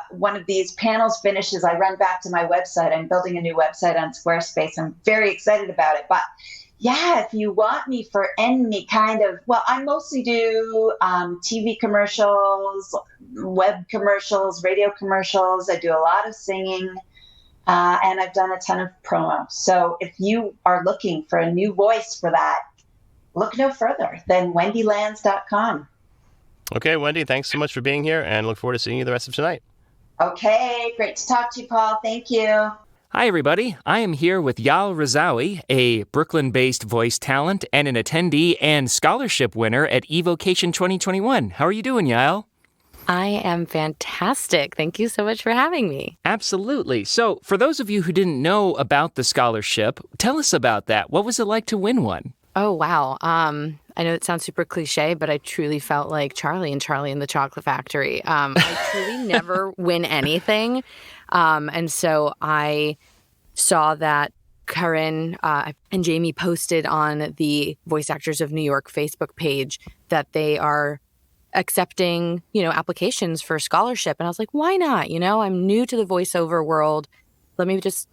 one of these panels finishes, I run back to my website. I'm building a new website on Squarespace. I'm very excited about it. But yeah, if you want me for any kind of, well, I mostly do TV commercials, web commercials, radio commercials. I do a lot of singing. And I've done a ton of promo. So if you are looking for a new voice for that, look no further than wendylands.com. Okay, Wendy, thanks so much for being here, and look forward to seeing you the rest of tonight. Okay, great to talk to you, Paul. Thank you. Hi, everybody. I am here with Yael Razawi, a Brooklyn-based voice talent and an attendee and scholarship winner at eVOcation 2021. How are you doing, Yael? I am fantastic. Thank you so much for having me. Absolutely. So, for those of you who didn't know about the scholarship, tell us about that. What was it like to win one? Oh, wow. I know it sounds super cliche, but I truly felt like Charlie and the Chocolate Factory. I truly never win anything. And so I saw that Karen and Jamie posted on the Voice Actors of New York Facebook page that they are accepting, applications for scholarship. And I was like, why not? I'm new to the voiceover world. Let me just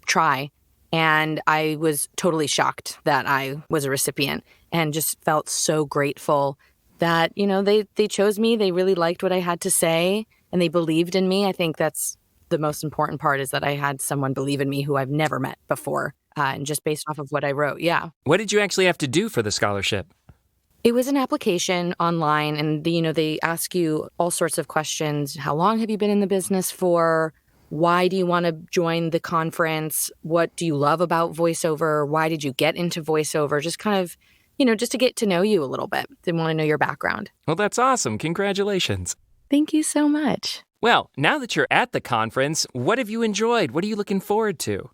try. And I was totally shocked that I was a recipient and just felt so grateful that, they chose me. They really liked what I had to say and they believed in me. I think that's the most important part, is that I had someone believe in me who I've never met before. And just based off of what I wrote. Yeah. What did you actually have to do for the scholarship? It was an application online, and they ask you all sorts of questions. How long have you been in the business for? Why do you want to join the conference? What do you love about voiceover? Why did you get into voiceover? Just kind of, just to get to know you a little bit. They want to know your background. Well, that's awesome. Congratulations. Thank you so much. Well, now that you're at the conference, what have you enjoyed? What are you looking forward to?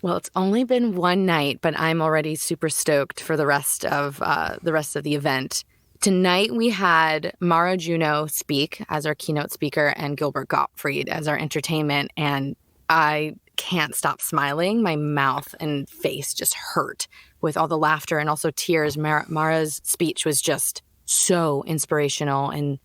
Well, it's only been one night, but I'm already super stoked for the rest of the event. Tonight we had Mara Juno speak as our keynote speaker and Gilbert Gottfried as our entertainment, and I can't stop smiling. My mouth and face just hurt with all the laughter and also tears. Mara's speech was just so inspirational and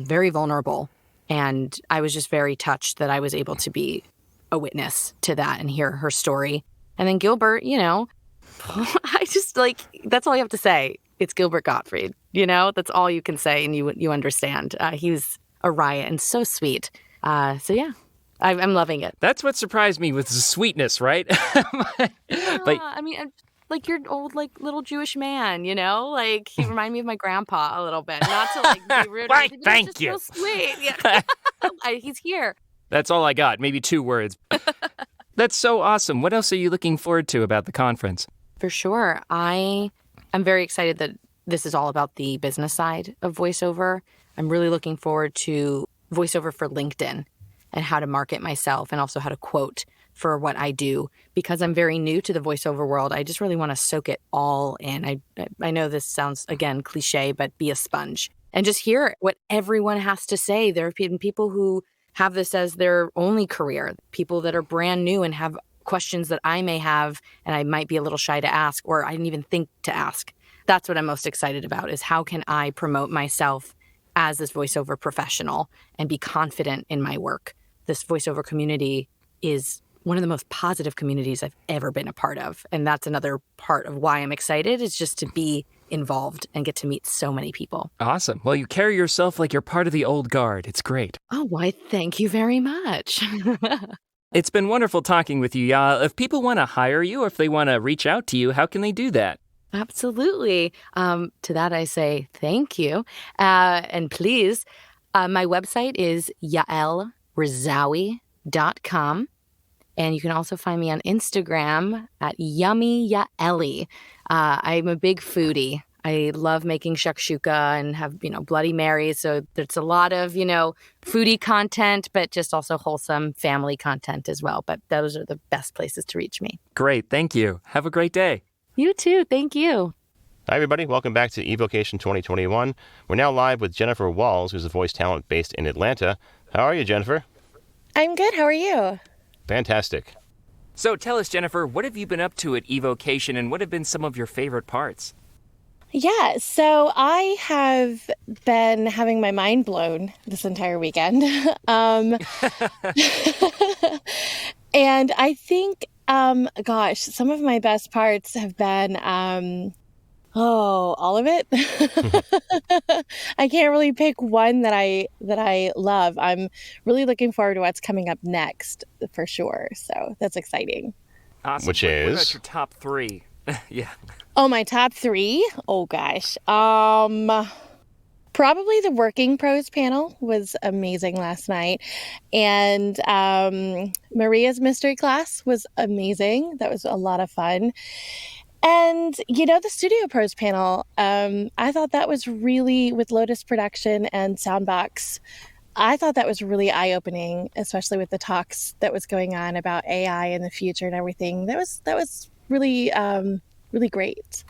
very vulnerable, and I was just very touched that I was able to be a witness to that and hear her story. And then Gilbert, I just that's all you have to say. It's Gilbert Gottfried, that's all you can say and you understand. He was a riot and so sweet. So yeah, I'm loving it. That's what surprised me with the sweetness, right? But I mean, you're an old, little Jewish man, he reminded me of my grandpa a little bit. Not to be rude. Why, But thank just you. So sweet. Yeah. He's here. That's all I got. Maybe 2 words. That's so awesome. What else are you looking forward to about the conference? For sure. I'm very excited that this is all about the business side of voiceover. I'm really looking forward to voiceover for LinkedIn and how to market myself and also how to quote for what I do. Because I'm very new to the voiceover world, I just really want to soak it all in. I know this sounds, again, cliche, but be a sponge. And just hear what everyone has to say. There have been people who have this as their only career, people that are brand new and have questions that I may have and I might be a little shy to ask, or I didn't even think to ask. That's what I'm most excited about, is how can I promote myself as this voiceover professional and be confident in my work. This voiceover community is one of the most positive communities I've ever been a part of. And that's another part of why I'm excited, is just to be involved and get to meet so many people. Awesome. Well, you carry yourself like you're part of the old guard. It's great. Oh, why, thank you very much. It's been wonderful talking with you, Yael. If people want to hire you or if they want to reach out to you, how can they do that? Absolutely. To that I say thank you. And please, my website is yaelrazawi.com. And you can also find me on Instagram at YummyYaeli. I'm a big foodie. I love making shakshuka and have, Bloody Marys. So there's a lot of, foodie content, but just also wholesome family content as well. But those are the best places to reach me. Great. Thank you. Have a great day. You too. Thank you. Hi, everybody. Welcome back to eVOcation 2021. We're now live with Jennifer Walls, who's a voice talent based in Atlanta. How are you, Jennifer? I'm good. How are you? Fantastic. So tell us, Jennifer, what have you been up to at eVOcation and what have been some of your favorite parts? Yeah, so I have been having my mind blown this entire weekend. um, and I think, gosh, some of my best parts have been, all of it. I can't really pick one that I love. I'm really looking forward to what's coming up next for sure. So that's exciting. Awesome. Which What is? about your top three? Yeah. Oh, my top three? Oh gosh. Probably the Working Pros panel was amazing last night. And Maria's mystery class was amazing. That was a lot of fun. And, the Studio Pros panel, I thought that was really, with Lotus Production and Soundbox, I thought that was really eye-opening, especially with the talks that was going on about AI in the future and everything. That was really, really great.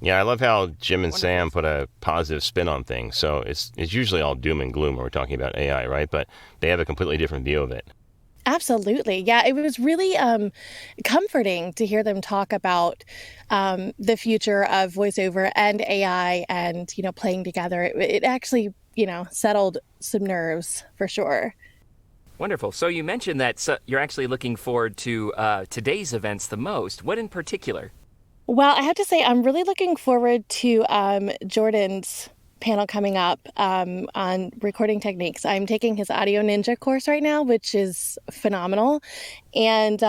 Yeah, I love how Jim and Sam put a positive spin on things. So it's usually all doom and gloom when we're talking about AI, right? But they have a completely different view of it. Absolutely. Yeah, it was really comforting to hear them talk about the future of voiceover and AI and, playing together. It actually, settled some nerves for sure. Wonderful. So you mentioned that you're actually looking forward to today's events the most. What in particular? Well, I have to say, I'm really looking forward to Jordan's panel coming up on recording techniques. I'm taking his Audio Ninja course right now, which is phenomenal. And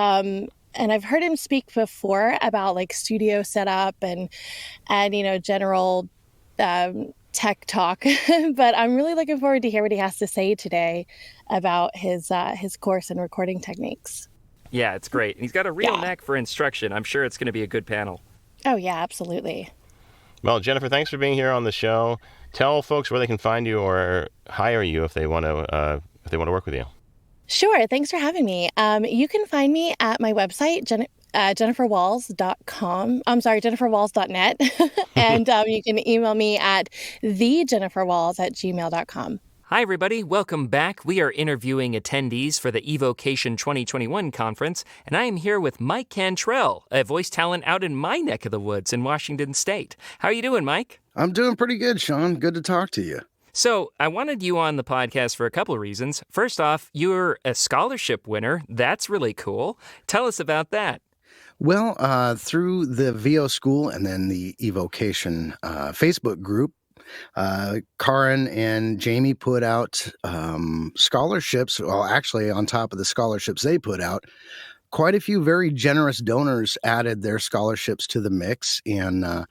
I've heard him speak before about like studio setup and general tech talk. But I'm really looking forward to hear what he has to say today about his course and recording techniques. Yeah, it's great. He's got a real knack for instruction. I'm sure it's going to be a good panel. Oh, yeah, absolutely. Well, Jennifer, thanks for being here on the show. Tell folks where they can find you or hire you if they want to work with you. Sure. Thanks for having me. You can find me at my website, jenniferwalls.com. I'm sorry, jenniferwalls.net. And you can email me at thejenniferwalls@gmail.com. Hi, everybody. Welcome back. We are interviewing attendees for the eVOcation 2021 conference, and I am here with Mike Cantrell, a voice talent out in my neck of the woods in Washington State. How are you doing, Mike? I'm doing pretty good, Sean. Good to talk to you. So I wanted you on the podcast for a couple of reasons. First off, you're a scholarship winner. That's really cool. Tell us about that. Well, through the VO School and then the eVOcation Facebook group, Karin and Jamie put out scholarships. Well, actually, on top of the scholarships they put out, quite a few very generous donors added their scholarships to the mix. And I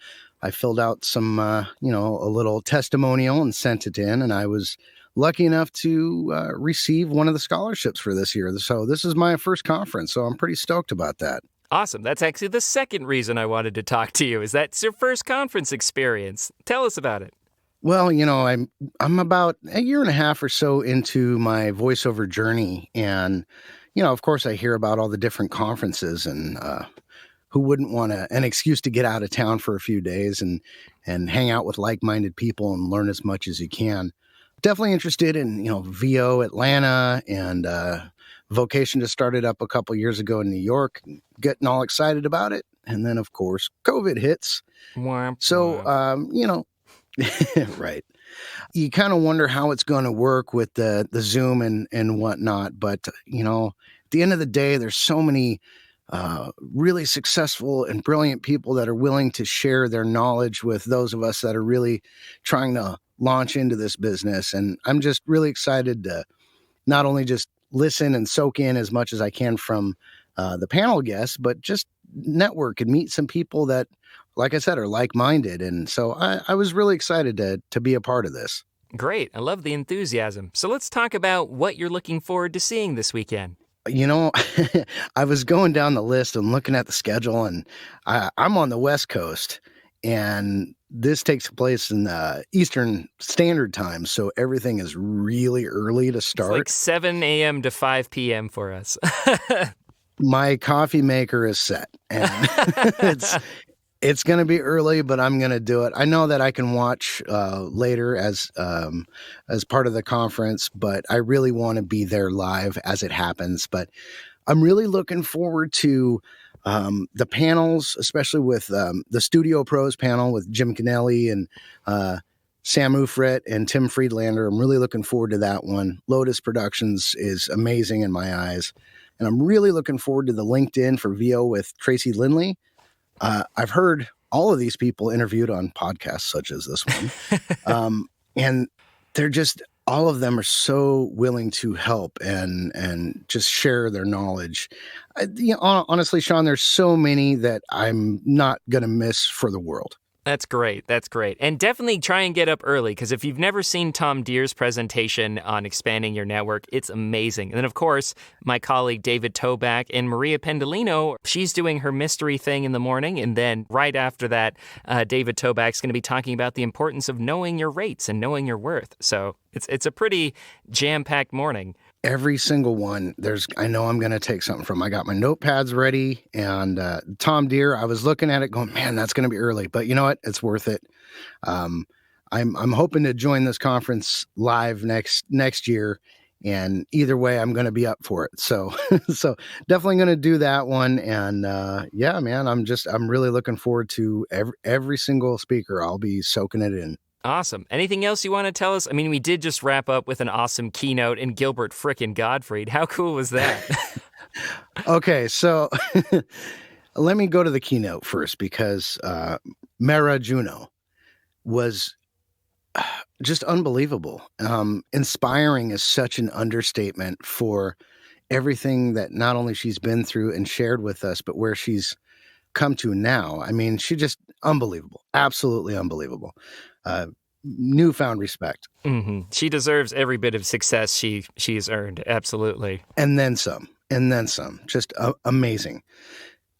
filled out some, a little testimonial and sent it in. And I was lucky enough to receive one of the scholarships for this year. So this is my first conference. So I'm pretty stoked about that. Awesome. That's actually the second reason I wanted to talk to you, is that's your first conference experience. Tell us about it. Well, I'm about a year and a half or so into my voiceover journey. And, of course, I hear about all the different conferences and who wouldn't want an excuse to get out of town for a few days and hang out with like-minded people and learn as much as you can. Definitely interested in, VO Atlanta and Vocation just started up a couple years ago in New York, getting all excited about it. And then, of course, COVID hits. So, right. You kind of wonder how it's going to work with the Zoom and whatnot. But, at the end of the day, there's so many really successful and brilliant people that are willing to share their knowledge with those of us that are really trying to launch into this business. And I'm just really excited to not only just listen and soak in as much as I can from the panel guests, but just network and meet some people that, like I said, are like-minded. And so I was really excited to be a part of this. Great. I love the enthusiasm. So let's talk about what you're looking forward to seeing this weekend. I was going down the list and looking at the schedule, and I'm on the West Coast, and this takes place in Eastern Standard Time, so everything is really early to start. It's like 7 a.m. to 5 p.m. for us. My coffee maker is set, and it's going to be early, but I'm going to do it. I know that I can watch later as part of the conference, but I really want to be there live as it happens. But I'm really looking forward to the panels, especially with the Studio Pros panel with Jim Kennelly and Sam Ufrit and Tim Friedlander. I'm really looking forward to that one. Lotus Productions is amazing in my eyes. And I'm really looking forward to the LinkedIn for VO with Tracy Lindley. I've heard all of these people interviewed on podcasts such as this one. And they're just, all of them are so willing to help and just share their knowledge. Honestly, Sean, there's so many that I'm not going to miss for the world. That's great. That's great. And definitely try and get up early, because if you've never seen Tom Deere's presentation on expanding your network, it's amazing. And then, of course, my colleague David Toback and Maria Pendolino, she's doing her mystery thing in the morning. And then right after that, David Toback's going to be talking about the importance of knowing your rates and knowing your worth. So it's a pretty jam-packed morning. Every single one, I know I'm going to take something from. I got my notepads ready, and Tom Deere, I was looking at it going, man, that's going to be early. But you know what? It's worth it. I'm hoping to join this conference live next year, and either way, I'm going to be up for it. So definitely going to do that one. And yeah, man, I'm really looking forward to every single speaker. I'll be soaking it in. Awesome. Anything else you want to tell us? I mean, we did just wrap up with an awesome keynote in Gilbert frickin' Gottfried. How cool was that? Okay, so let me go to the keynote first, because Mara Juno was just unbelievable. Inspiring is such an understatement for everything that not only she's been through and shared with us, but where she's come to now. I mean, she just unbelievable. Absolutely unbelievable. Newfound respect. Mm-hmm. She deserves every bit of success she's earned. Absolutely. And then some. Just amazing.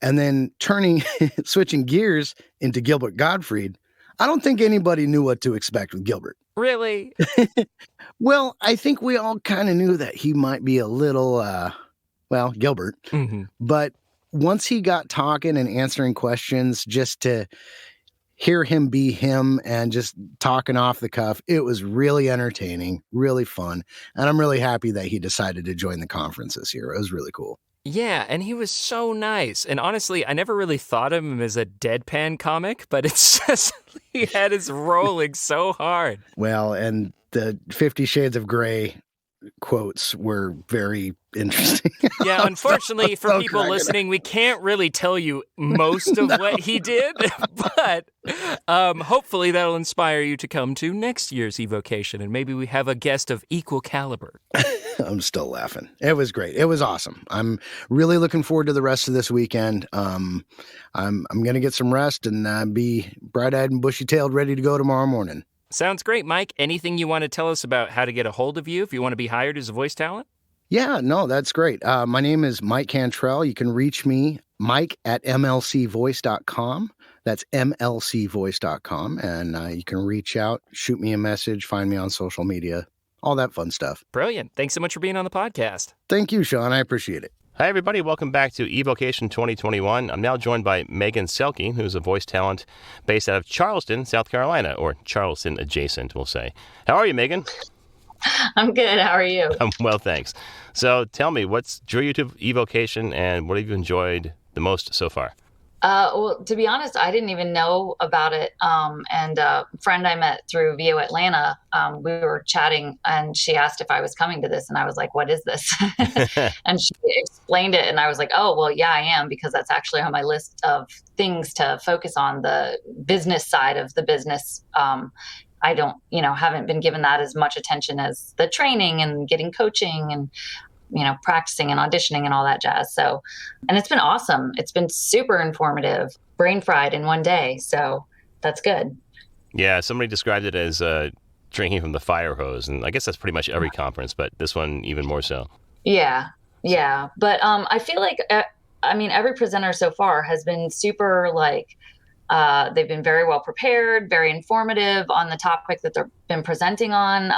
And then switching gears into Gilbert Gottfried, I don't think anybody knew what to expect with Gilbert. Really? Well, I think we all kind of knew that he might be a little, Gilbert. Mm-hmm. But once he got talking and answering questions, just to hear him be him and just talking off the cuff, it was really entertaining, really fun. And I'm really happy that he decided to join the conference this year. It was really cool. Yeah, and he was so nice. And honestly, I never really thought of him as a deadpan comic, but it's just, he had us rolling so hard. Well, and the 50 Shades of Grey quotes were very interesting. Yeah, unfortunately for people listening, we can't really tell you most of what he did, but hopefully that'll inspire you to come to next year's eVOcation, and maybe we have a guest of equal caliber. I'm still laughing. It was great. It was awesome. I'm really looking forward to the rest of this weekend. I'm going to get some rest and be bright-eyed and bushy-tailed ready to go tomorrow morning. Sounds great, Mike. Anything you want to tell us about how to get a hold of you if you want to be hired as a voice talent? Yeah, no, that's great. My name is Mike Cantrell. You can reach me, Mike at mlcvoice.com. That's mlcvoice.com. And you can reach out, shoot me a message, find me on social media, all that fun stuff. Brilliant. Thanks so much for being on the podcast. Thank you, Sean. I appreciate it. Hi, everybody. Welcome back to eVOcation 2021. I'm now joined by Megan Selke, who's a voice talent based out of Charleston, South Carolina, or Charleston adjacent, we'll say. How are you, Megan? I'm good. How are you? I'm well, thanks. So tell me, what's drew you to eVOcation and what have you enjoyed the most so far? Well, to be honest, I didn't even know about it. And a friend I met through VO Atlanta, we were chatting and she asked if I was coming to this. And I was like, what is this? And she explained it. And I was like, oh, well, yeah, I am, because that's actually on my list of things to focus on, the business side of the business. I don't, haven't been given that as much attention as the training and getting coaching and practicing and auditioning and all that jazz. So, and it's been awesome. It's been super informative, brain fried in one day. So that's good. Yeah. Somebody described it as drinking from the fire hose. And I guess that's pretty much every conference, but this one even more so. Yeah. Yeah. But I feel like, every presenter so far has been super they've been very well prepared, very informative on the topic that they've been presenting on.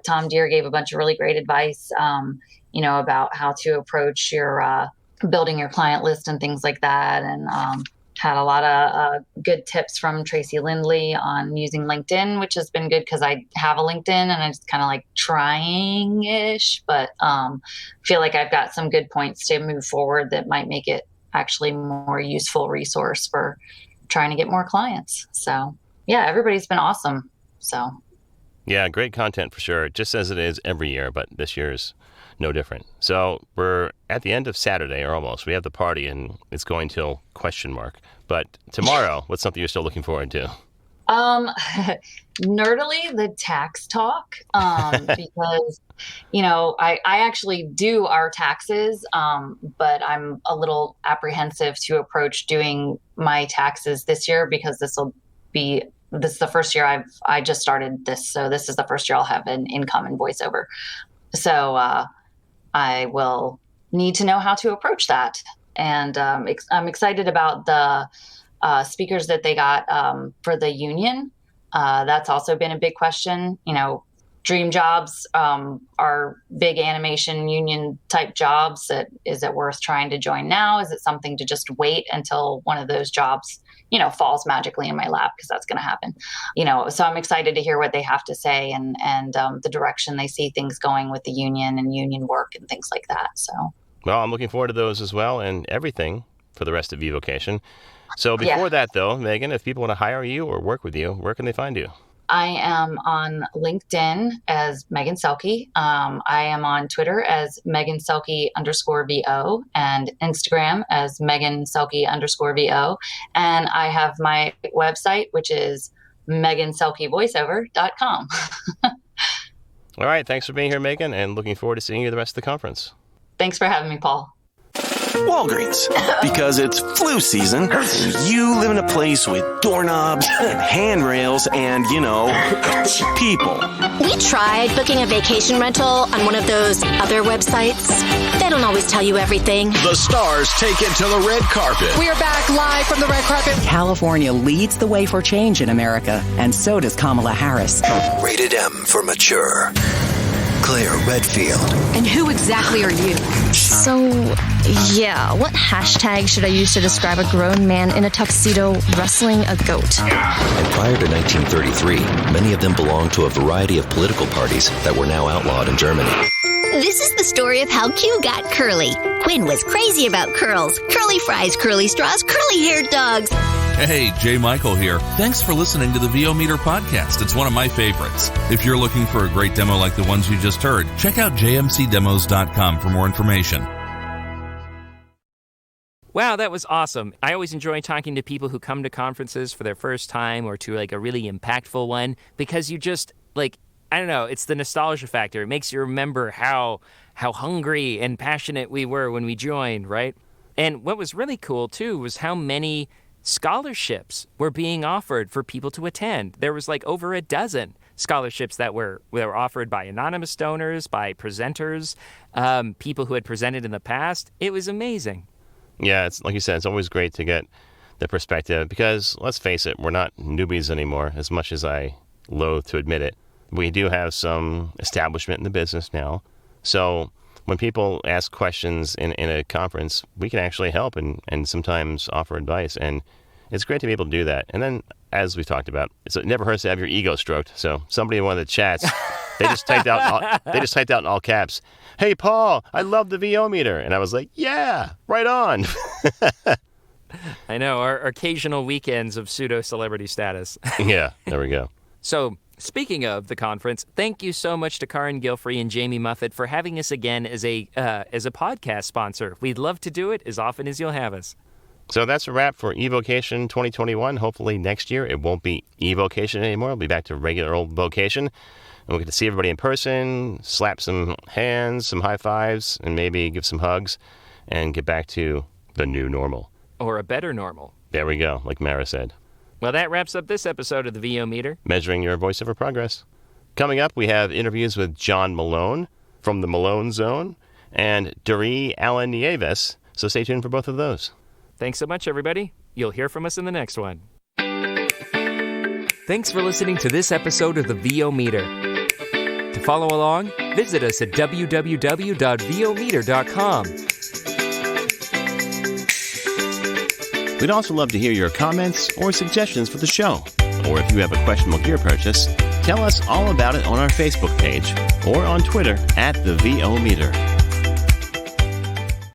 Tom Deere gave a bunch of really great advice, about how to approach your building your client list and things like that. And had a lot of good tips from Tracy Lindley on using LinkedIn, which has been good because I have a LinkedIn and I'm just kind of like trying-ish, but feel like I've got some good points to move forward that might make it actually more useful resource for trying to get more clients. So yeah, everybody's been awesome. So Yeah, great content for sure, just as it is every year, but this year's no different. So we're at the end of Saturday, or almost. We have the party, and it's going till ? But tomorrow, what's something you're still looking forward to? Nerdily, the tax talk, because, I actually do our taxes, but I'm a little apprehensive to approach doing my taxes this year because this is the first year I just started this. So this is the first year I'll have an income in voiceover. So I will need to know how to approach that. And I'm excited about the speakers that they got for the union. That's also been a big question. Dream jobs are big animation union type jobs. Is it worth trying to join now? Is it something to just wait until one of those jobs, falls magically in my lap? Because that's going to happen. So I'm excited to hear what they have to say and the direction they see things going with the union and union work and things like that. So. Well, I'm looking forward to those as well, and everything for the rest of eVOcation. So before that, though, Megan, if people want to hire you or work with you, where can they find you? I am on LinkedIn as Megan Selke. I am on Twitter as Megan Selke _VO and Instagram as Megan Selke _VO. And I have my website, which is meganselkevoiceover.com. All right. Thanks for being here, Megan, and looking forward to seeing you the rest of the conference. Thanks for having me, Paul. Walgreens, because it's flu season, and you live in a place with doorknobs and handrails and, people. We tried booking a vacation rental on one of those other websites. They don't always tell you everything. The stars take it to the red carpet. We are back live from the red carpet. California leads the way for change in America, and so does Kamala Harris. Rated M for mature. Claire Redfield. And who exactly are you? So, yeah, what hashtag should I use to describe a grown man in a tuxedo wrestling a goat? And prior to 1933, many of them belonged to a variety of political parties that were now outlawed in Germany. This is the story of how Q got curly. Quinn was crazy about curls. Curly fries, curly straws, curly-haired dogs. Hey, Jay Michael here. Thanks for listening to the VO Meter podcast. It's one of my favorites. If you're looking for a great demo like the ones you just heard, check out jmcdemos.com for more information. Wow, that was awesome. I always enjoy talking to people who come to conferences for their first time or to like a really impactful one because you just I don't know, it's the nostalgia factor. It makes you remember how hungry and passionate we were when we joined, right? And what was really cool too was how many scholarships were being offered for people to attend. There was over a dozen scholarships that were offered by anonymous donors, by presenters, people who had presented in the past. It was amazing. Yeah, it's like you said, it's always great to get the perspective because, let's face it, we're not newbies anymore, as much as I loathe to admit it. We do have some establishment in the business now. So when people ask questions in a conference, we can actually help and sometimes offer advice. And it's great to be able to do that. And then, as we talked about, it never hurts to have your ego stroked. So somebody in one of the chats, they just typed out in all caps, "Hey, Paul, I love the VO meter." And I was like, yeah, right on. I know, our occasional weekends of pseudo-celebrity status. Yeah, there we go. So, speaking of the conference, thank you so much to Karin Gilfrey and Jamie Muffett for having us again as a podcast sponsor. We'd love to do it as often as you'll have us. So that's a wrap for eVOcation 2021. Hopefully next year it won't be eVOcation anymore. It'll be back to regular old vocation. And we'll get to see everybody in person, slap some hands, some high fives, and maybe give some hugs, and get back to the new normal. Or a better normal. There we go, like Mara said. Well, that wraps up this episode of the VO Meter. Measuring your voiceover progress. Coming up, we have interviews with John Malone from the Malone Zone and Doree Allen Nieves. So stay tuned for both of those. Thanks so much, everybody. You'll hear from us in the next one. Thanks for listening to this episode of the VO Meter. To follow along, visit us at www.vometer.com. We'd also love to hear your comments or suggestions for the show. Or if you have a questionable gear purchase, tell us all about it on our Facebook page or on Twitter @the VO Meter.